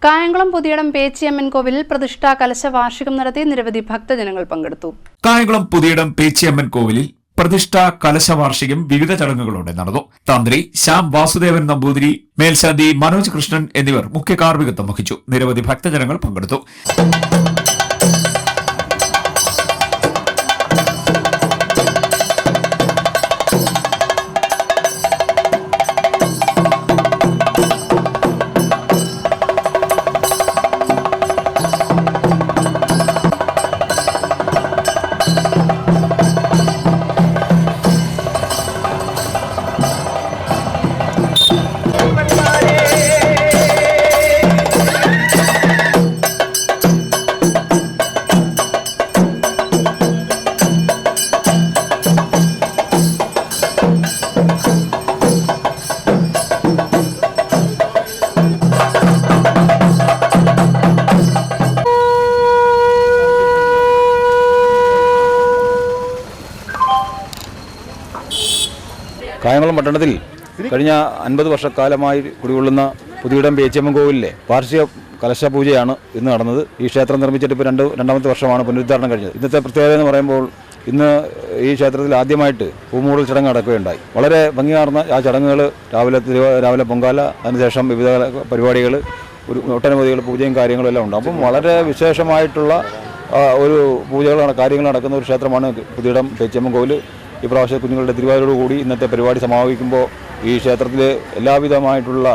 കായംകുളം പുതിയടം പേച്ചിയമ്മൻ കോവിലിൽ പ്രതിഷ്ഠാ കലശ വാർഷികം നടത്തി നിരവധി ഭക്തജനങ്ങൾ പങ്കെടുത്തു. കായംകുളം പുതിയടം പേച്ചിയമ്മൻ കോവിലിൽ പ്രതിഷ്ഠാ കലശ വാർഷികം വിവിധ ചടങ്ങുകളോടെ നടന്നു. തന്ത്രി ശ്യാം വാസുദേവൻ നമ്പൂതിരി, മേൽശാന്തി മനോജ് കൃഷ്ണൻ എന്നിവർ മുഖ്യ കാർമ്മികത്വം വഹിച്ചു. നിരവധി ഭക്തജനങ്ങൾ പങ്കെടുത്തു. കായംകുളം പട്ടണത്തിൽ കഴിഞ്ഞ 50 വർഷക്കാലമായി കുടികൊള്ളുന്ന പുതിയടം പേച്ചിയമ്മൻ കോവിലിലെ വാർഷിക കലശപൂജയാണ് ഇന്ന് നടന്നത്. ഈ ക്ഷേത്രം നിർമ്മിച്ചിട്ട് ഇപ്പോൾ രണ്ടാമത്തെ വർഷമാണ് പുനരുദ്ധാരണം കഴിഞ്ഞത്. ഇന്നത്തെ പ്രത്യേകത എന്ന് പറയുമ്പോൾ ഇന്ന് ഈ ക്ഷേത്രത്തിൽ ആദ്യമായിട്ട് പൂമൂടൽ ചടങ്ങ് നടക്കുകയുണ്ടായി. വളരെ ഭംഗിയാർന്ന ആ ചടങ്ങുകൾ രാവിലെ പൊങ്കാല, അതിനുശേഷം വിവിധ പരിപാടികൾ, ഒട്ടനവധികൾ പൂജയും കാര്യങ്ങളും എല്ലാം ഉണ്ട്. അപ്പം വളരെ വിശേഷമായിട്ടുള്ള ഒരു കാര്യങ്ങൾ നടക്കുന്ന ഒരു ക്ഷേത്രമാണ് പുതിയടം പേച്ചിയമ്മൻ കോവിൽ. ഈ പ്രാവശ്യം കുഞ്ഞുങ്ങളുടെ തിരുവാതിരോടുകൂടി ഇന്നത്തെ പരിപാടി സമാപിക്കുമ്പോൾ ഈ ക്ഷേത്രത്തിൽ എല്ലാവിധമായിട്ടുള്ള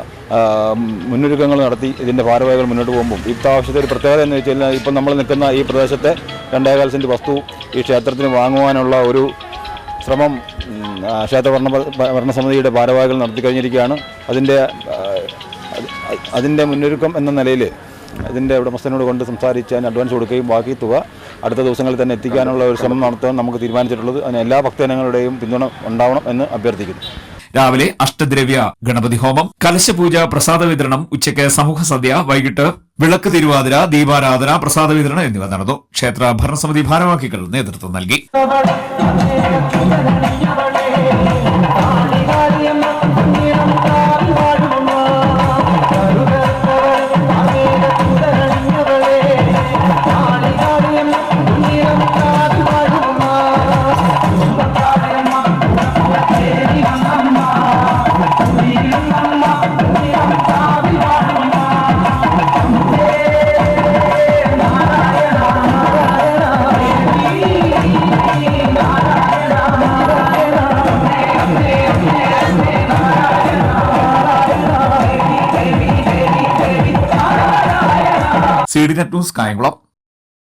മുന്നൊരുക്കങ്ങൾ നടത്തി ഇതിൻ്റെ ഭാരവാഹികൾ മുന്നോട്ട് പോകുമ്പോൾ ഇപ്രാവശ്യത്തെ ഒരു പ്രത്യേകത എന്ന് വെച്ച് കഴിഞ്ഞാൽ ഇപ്പം നമ്മൾ നിൽക്കുന്ന ഈ പ്രദേശത്തെ 2.25 സെൻറ്റ് വസ്തു ഈ ക്ഷേത്രത്തിന് വാങ്ങുവാനുള്ള ഒരു ശ്രമം ക്ഷേത്ര ഭരണസമിതിയുടെ ഭാരവാഹികൾ നടത്തി കഴിഞ്ഞിരിക്കുകയാണ്. അതിൻ്റെ മുന്നൊരുക്കം എന്ന നിലയിൽ അതിൻ്റെ ഉടമസ്ഥനോട് കൊണ്ട് സംസാരിച്ച് അതിന് അഡ്വാൻസ് കൊടുക്കുകയും ബാക്കി തുക അടുത്ത ദിവസങ്ങളിൽ തന്നെ എത്തിക്കാനുള്ള ഒരു ശ്രമം നടത്താൻ നമുക്ക് തീരുമാനിച്ചിട്ടുള്ളത്. അതിന് എല്ലാ ഭക്തജനങ്ങളുടെയും പിന്തുണ ഉണ്ടാവണം എന്ന് അഭ്യർത്ഥിക്കുന്നു. രാവിലെ അഷ്ടദ്രവ്യ ഗണപതി ഹോമം, കലശപൂജ, പ്രസാദ വിതരണം, ഉച്ചയ്ക്ക് സമൂഹ സദ്യ, വൈകിട്ട് വിളക്ക് തിരുവാതിര, ദീപാരാധന, പ്രസാദ വിതരണം എന്നിവ നടന്നു. ക്ഷേത്ര ഭരണസമിതി ഭാരവാഹികൾ നേതൃത്വം നൽകി. CDNet News, Kayamkulam.